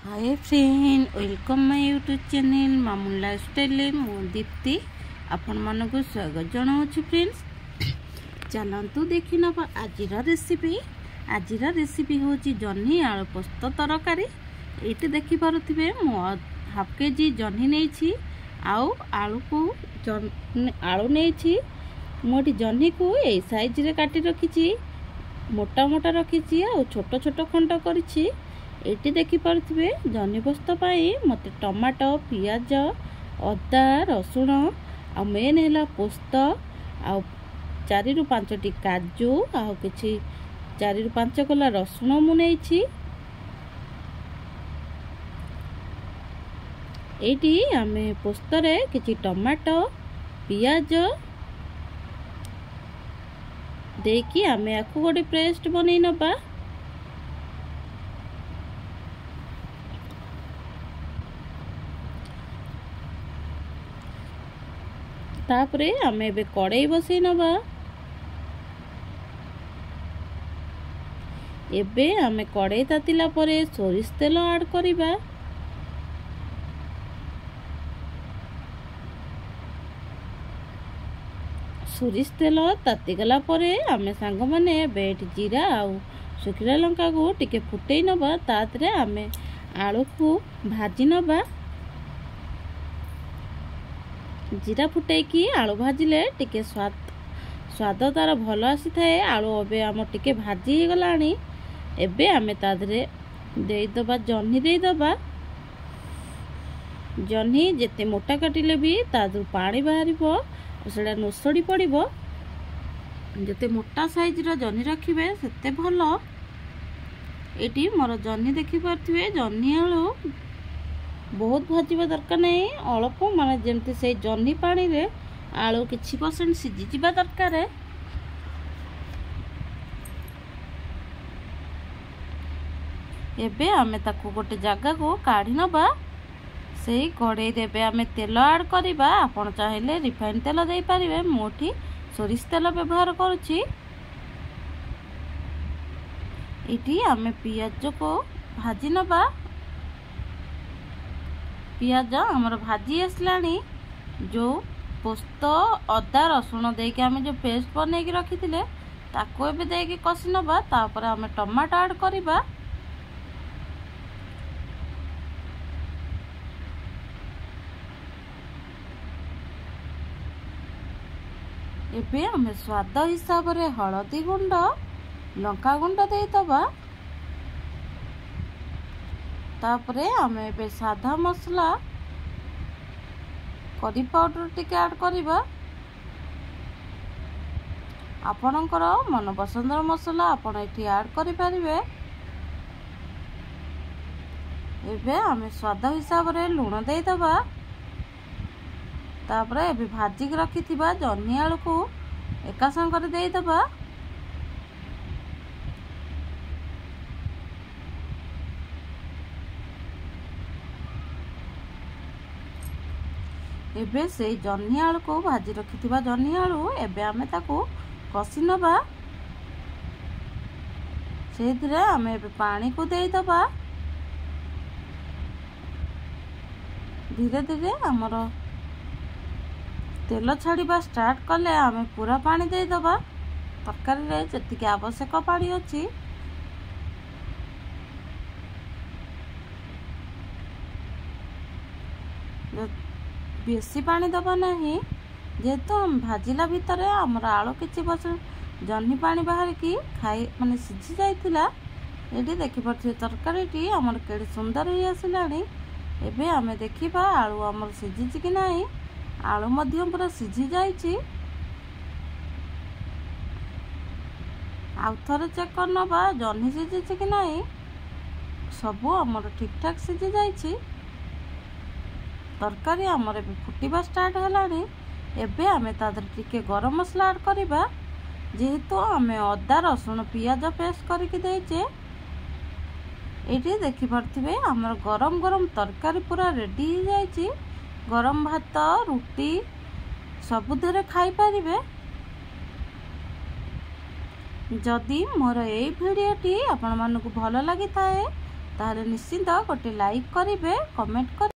Hi friend, welcome my YouTube channel Mamun lifestyle मु दीप्ति आपण मानक स्वागत जनाऊँ। फ्रेंड्स चलतु देखी नवा आज रेसिपी हूँ जह्नी आलू पोस्त तरकारी। ये देखिपे मु हाफ केजी जह्नी नहीं आलू को आलू नहीं मुझे जह्नी को यही साइज रे काटी रखी मोटा मोटा रखी छोट छोट खंड करी। ये देखिपे जह्नी पोस्त मत टमाटो पियाज अदा रसुण आ मेन है पोस्त आ 4 ରୁ 5टी काजू आ कि 4 ରୁ 5 कला रसुण मुझे ये आम पोस्तर कि टमाटो पियाज देकी आम या गोटे पेस्ट बन नबा। तापरे आम ए कड़ाई बसई नबा। एबे आम कड़ाई तातिला परे सोरिष तेल ऐड करिबा। सोरिष तेल तातिगला परे आम सांग माने बेट जीरा आउ सुखिला लंका को टिके फुटई नबा। तातरे आम आलू को भाजी नबा। जीरा फुटाई आलू भाजिले टिके स्वाद तार भल आसी थाए। आलू अबे आम टिके भाजी हो गलानी। एबे आमे तादरे देइदबा जह्नी देइदबा। जह्नी जेते मोटा काटिले भी तादु पानी बाहरिबो सेडा नोसड़ी पड़िबो। जेते मोटा साइज रो जह्नी रखिबे सेते भल। एटी मोर जह्नी देखि पारथिबे जह्नी आलू बहुत भाजवा दरकार नहीं अल्प माने जमती से जह्नी पानी रे आलू किछि % सिझी जिबा दरकार। एबे आमे ताको गोटे जगह को काढ़ी नबा। सेही कड़ाई देबे आमे तेल ऐड करिबा। आपण चाहिले रिफाइन तेल देई परिबे। मोठी सोरिष तेल व्यवहार करूची। इटी आमे पियाज को भाजी नबा। पियाज आमर भाजी आसलानी। जो पोस्त अदा रसुण देके आमे जो पेस्ट बनैकी रखी ताको एबे देके कसी नबा। तापर आमे टमाटो ऐड करिबा। एबे आमे स्वाद हिसाब रे हळदी गुंड लंका गुंड देइतबा। तापरे आमे एबे साधा मसला करी पाउडर टिके ऐड करिबा। आपणकर मन पसंदर मसला आपण एठी ऐड करि परिबे। एबे आमे स्वाद हिसाब रे लूण देइ दबा। तापरे एबे भाजी के रखिथिबा जह्नी आलू को एका संग देइ दबा। एबे से जह्नी आलू को भाजी रखिथिबा जह्नी आलू एबे आमे ताको कसी नबा। सेथिरे आमे एबे पानी को देइ दबा। धीरे धीरे हमर तेल छाड़ीबा स्टार्ट कले आमे पूरा पानी देइ दबा। तरकारी रे जति आवश्यक पानी अछि बेसी पानी दबा नहीं। जेहेतु हम भाजिला भितर आमर आलू किछि जह्नी पानी बाहर की खाई माने सिझी जाइतिला। एटी देखि परथि तरकारीटी आमर केडे सुंदर होई आसिलानी। एबे आमे देखिबा आलू आमर सिझी कि नाही। आलू मध्यम पूरा सिझी जाइछि। आउ थरे चेक करनबा जह्नी सिझी कि नाही। सबु आमर ठीक ठाक सिझी जाइछि। तरकारी आमर एबे फुटिबा स्टार्ट हलानी। एबे आमे तादर टिके गरम मसला ऐड करिबा। जेहेतु आमे अदा रसुण पियाज पेस्ट करके देइचे। एठी देखि परथिबे आमर गरम गरम तरकारी पूरा रेडी हो जाइछि। गरम भात रुटी सबुधरे खाई परिबे। जदि मोर ए भिडियोटी आपण मानकु भल लागि थाए ताहले निश्चिंत गोटे लाइक करेंगे, कमेंट कर